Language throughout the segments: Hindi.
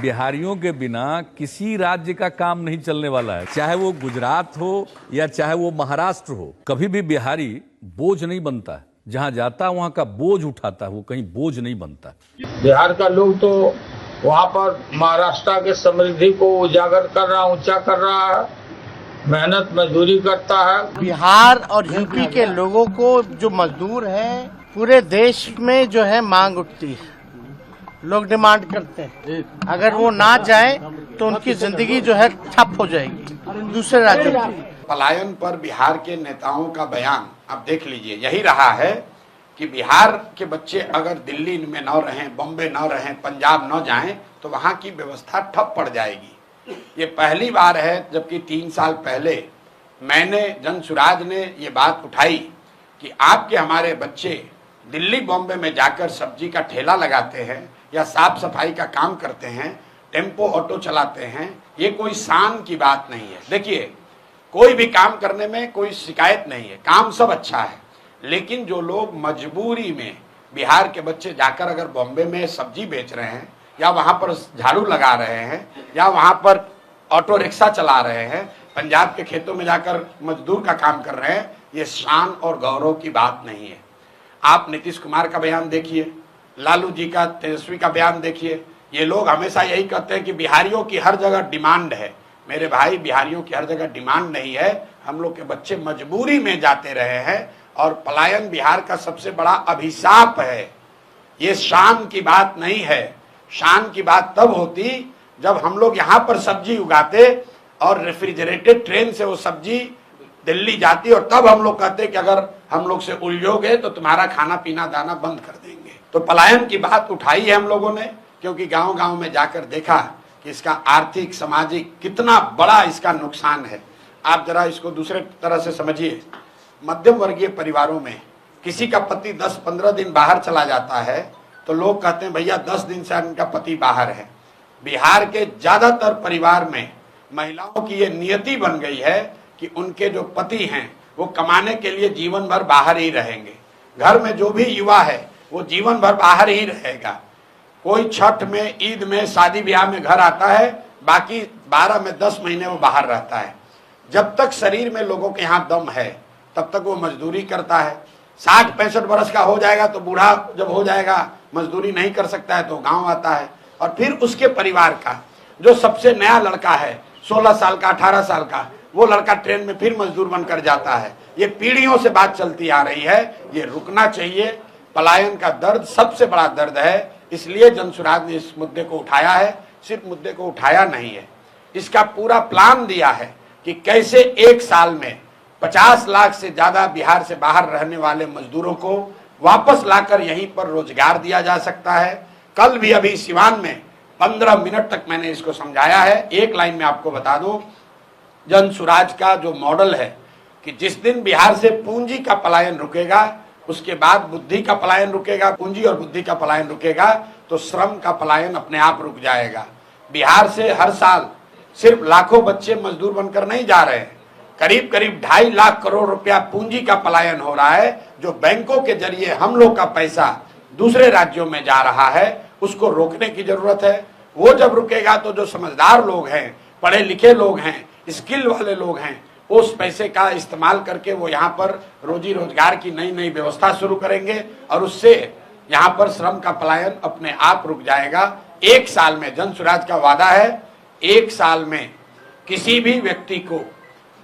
बिहारियों के बिना किसी राज्य का काम नहीं चलने वाला है, चाहे वो गुजरात हो या चाहे वो महाराष्ट्र हो। कभी भी बिहारी बोझ नहीं बनता है, जहां जाता है वहां का बोझ उठाता है, वो कहीं बोझ नहीं बनता। बिहार का लोग तो वहाँ पर महाराष्ट्र के समृद्धि को उजागर कर रहा, ऊंचा कर रहा है, मेहनत मजदूरी करता है। बिहार और यूपी के लोगों को जो मजदूर हैं, पूरे देश में जो है मांग उठती है, लोग डिमांड करते हैं। अगर वो ना जाए तो उनकी जिंदगी जो है ठप हो जाएगी दूसरे राज्यों की। पलायन पर बिहार के नेताओं का बयान आप देख लीजिए, यही रहा है कि बिहार के बच्चे अगर दिल्ली में न रहें, बॉम्बे न रहें, पंजाब न जाएं तो वहां की व्यवस्था ठप पड़ जाएगी। ये पहली बार है, जबकि 3 साल पहले मैंने जनसुराज ने ये बात उठाई कि आपके हमारे बच्चे दिल्ली बॉम्बे में जाकर सब्जी का ठेला लगाते हैं या साफ सफाई का काम करते हैं, टेम्पो ऑटो चलाते हैं। ये कोई शान की बात नहीं है। देखिए, कोई भी काम करने में कोई शिकायत नहीं है, काम सब अच्छा है, लेकिन जो लोग मजबूरी में बिहार के बच्चे जाकर अगर बॉम्बे में सब्जी बेच रहे हैं या वहां पर झाड़ू लगा रहे हैं या वहां पर ऑटो रिक्शा चला रहे हैं, पंजाब के खेतों में जाकर मजदूर का काम कर रहे हैं, ये शान और गौरव की बात नहीं है। आप नीतीश कुमार का बयान देखिए, लालू जी का, तेजस्वी का बयान देखिए। ये लोग हमेशा यही कहते हैं कि बिहारियों की हर जगह डिमांड है। मेरे भाई, बिहारियों की हर जगह डिमांड नहीं है। हम लोग के बच्चे मजबूरी में जाते रहे हैं और पलायन बिहार का सबसे बड़ा अभिशाप है। ये शान की बात नहीं है। शान की बात तब होती जब हम लोग यहाँ पर सब्जी उगाते और रेफ्रिजरेटेड ट्रेन से वो सब्जी दिल्ली जाती और तब हम लोग कहते कि अगर हम लोग से उलझोगे तो तुम्हारा खाना पीना दाना बंद कर देंगे। तो पलायन की बात उठाई है हम लोगों ने, क्योंकि गांव गांव में जाकर देखा कि इसका आर्थिक सामाजिक कितना बड़ा इसका नुकसान है। आप जरा इसको दूसरे तरह से समझिए। मध्यम वर्गीय परिवारों में किसी का पति 10-15 दिन बाहर चला जाता है तो लोग कहते हैं भैया 10 दिन से इनका पति बाहर है। बिहार के ज्यादातर परिवार में महिलाओं की ये नियति बन गई है कि उनके जो पति हैं वो कमाने के लिए जीवन भर बाहर ही रहेंगे। घर में जो भी युवा है वो जीवन भर बाहर ही रहेगा। कोई छठ में, ईद में, शादी ब्याह में घर आता है, बाकी 12 में 10 महीने वो बाहर रहता है। जब तक शरीर में लोगों के यहाँ दम है तब तक वो मजदूरी करता है। 60-65 वर्ष का हो जाएगा तो बूढ़ा जब हो जाएगा, मजदूरी नहीं कर सकता है तो गांव आता है। और फिर उसके परिवार का जो सबसे नया लड़का है, 16 साल का, 18 साल का, वो लड़का ट्रेन में फिर मजदूर बनकर जाता है। ये पीढ़ियों से बात चलती आ रही है, ये रुकना चाहिए। पलायन का दर्द सबसे बड़ा दर्द है, इसलिए जनसुराज ने इस मुद्दे को उठाया है। सिर्फ मुद्दे को उठाया नहीं है, इसका पूरा प्लान दिया है कि कैसे 1 साल में 50 लाख से ज्यादा बिहार से बाहर रहने वाले मजदूरों को वापस लाकर यहीं पर रोजगार दिया जा सकता है। कल भी अभी सिवान में 15 मिनट तक मैंने इसको समझाया है। एक लाइन में आपको बता दूं, जनसुराज का जो मॉडल है कि जिस दिन बिहार से पूंजी का पलायन रुकेगा उसके बाद बुद्धि का पलायन रुकेगा, पूंजी और बुद्धि का पलायन रुकेगा तो श्रम का पलायन अपने आप रुक जाएगा। बिहार से हर साल सिर्फ लाखों बच्चे मजदूर बनकर नहीं जा रहे हैं, करीब करीब 2.5 लाख करोड़ रुपया पूंजी का पलायन हो रहा है, जो बैंकों के जरिए हम लोग का पैसा दूसरे राज्यों में जा रहा है। उसको रोकने की जरूरत है। वो जब रुकेगा तो जो समझदार लोग हैं, पढ़े लिखे लोग हैं, स्किल वाले लोग हैं, उस पैसे का इस्तेमाल करके वो यहाँ पर रोजी रोजगार की नई नई व्यवस्था शुरू करेंगे और उससे यहाँ पर श्रम का पलायन अपने आप रुक जाएगा। 1 साल में, जनसुराज का वादा है, 1 साल में किसी भी व्यक्ति को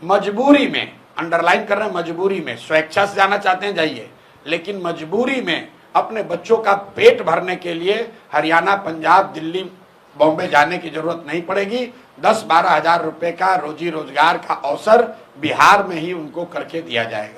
मजबूरी में, अंडरलाइन कर रहे हैं, मजबूरी में, स्वेच्छा से जाना चाहते हैं जाइए, लेकिन मजबूरी में अपने बच्चों का पेट भरने के लिए हरियाणा, पंजाब, दिल्ली, बॉम्बे जाने की जरूरत नहीं पड़ेगी। 10-12 हजार रुपए का रोजी रोजगार का अवसर बिहार में ही उनको करके दिया जाएगा।